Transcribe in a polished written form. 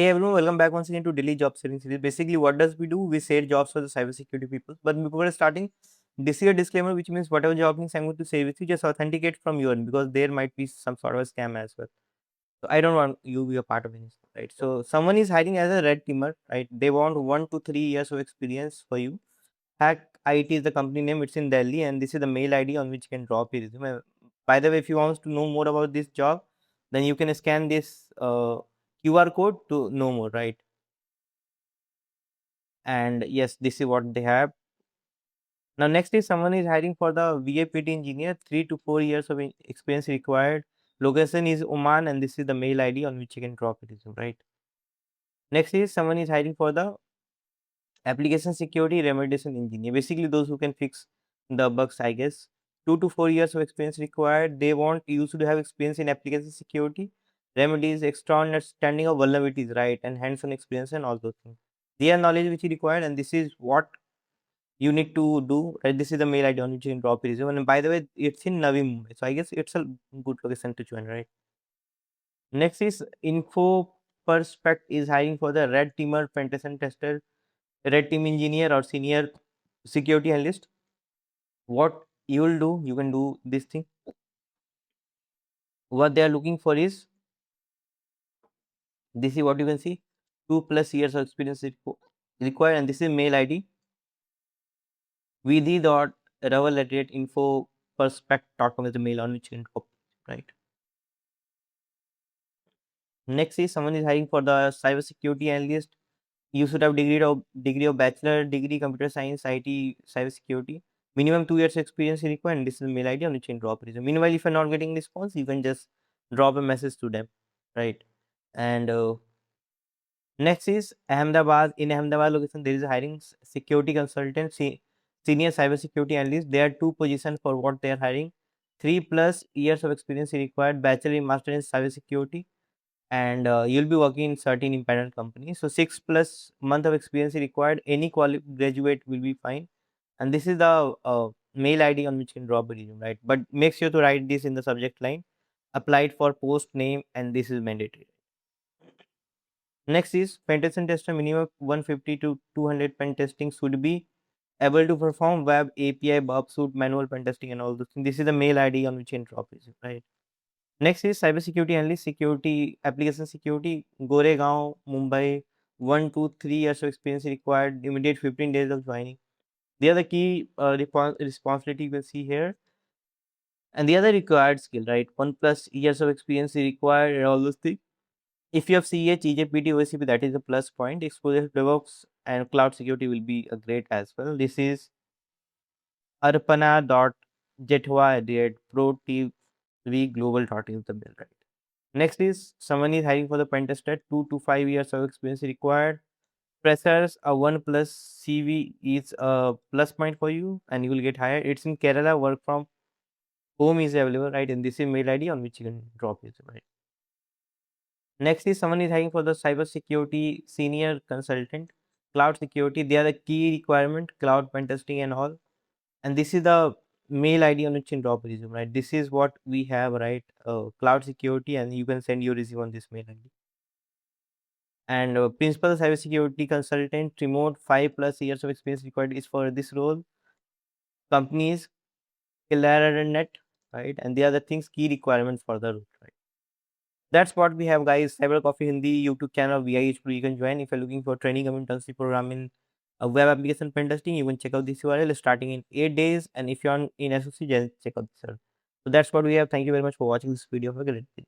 Hey everyone, welcome back once again to Daily Job Sharing Series. Basically, what does we do? We share jobs for the cybersecurity people. But before starting, this is a disclaimer, which means whatever job links I'm going to share with you, just authenticate from your end because there might be some sort of a scam as well. So I don't want you to be a part of it, right? So someone is hiring as a red teamer, right? They want 1 to 3 years of experience for you. Hack IT is the company name. It's in Delhi, and this is the mail ID on which you can drop your resume. By the way, if you want to know more about this job, then you can scan this QR code to know more, right? And yes, this is what they have. Now next is someone is hiring for the VAPT engineer, 3 to 4 years of experience required. Location is Oman, and this is the mail ID on which you can drop it, right? Next is someone is hiring for the application security remediation engineer, basically those who can fix the bugs, I guess. 2 to 4 years of experience required. They want you to have experience in application security remedies, extra understanding of vulnerabilities, right, and hands-on experience and all those things. Their knowledge which is required, and this is what you need to do, right? This is the mail ID on which you can drop your resume. And by the way, it's in Navi Mumbai, so I guess it's a good location to join, right? Next is Info Perspect is hiring for the red teamer, penetration tester, red team engineer, or senior security analyst. What you will do, you can do this thing. What they are looking for is this is what you can see, 2+ years of experience required, and this is mail ID vd.raval@infoperspect.com is the mail on which you can drop, right? Next is someone is hiring for the cybersecurity analyst. You should have degree of bachelor degree computer science, IT, cybersecurity. Minimum 2 years experience is required, and this is the mail ID on which you can drop resume. Meanwhile, if you're not getting response, you can just drop a message to them, right? And next is Ahmedabad. In Ahmedabad location, there is a hiring security consultant, senior cybersecurity analyst. There are 2 positions for what they are hiring. 3+ years of experience is required, bachelor and master in cybersecurity, and you'll be working in certain independent companies. So 6+ month of experience is required. Any graduate will be fine. And this is the mail ID on which you can drop a resume, right? But make sure to write this in the subject line. Applied for post name, and this is mandatory. Next is pen testing tester, minimum 150 to 200 pen testing should be able to perform web API, bug suit, manual pen testing, and all those things. This is the mail ID on which you can drop resume, right? Next is cybersecurity analyst, security, application security, Goregaon, Mumbai, 1 to 3 years of experience required, immediate 15 days of joining. The other key responsibility you will see here, and the other required skill, right? 1+ years of experience is required, and all those things. If you have CH, EJPT, OSCP, that is a plus point. Exposure to DevOps and cloud security will be a great as well. This is arpana.jethwa@protvglobal.in is the bill, right? Next is someone is hiring for the pen tester, 2 to 5 years of experience required. Freshers, a 1+ CV is a plus point for you, and you will get hired. It's in Kerala. Work from home is available, right? And this is mail ID on which you can drop it, right? Next is someone is hiring for the cybersecurity senior consultant, cloud security. They are the key requirement, cloud pen testing and all. And this is the mail ID on which you can drop a resume, right? This is what we have, right? Cloud security, and you can send your resume on this mail ID. And principal cybersecurity consultant, remote, 5+ years of experience required is for this role. Companies, Net, right? And the other things, key requirements for the role, right? That's what we have, guys. Cyber Coffee Hindi YouTube channel, VIEH Pro, you can join. If you're looking for training and internship program in web application pen testing, you can check out this URL starting in 8 days. And if you're in SOC, just check out this. So that's what we have. Thank you very much for watching this video. Have a great day.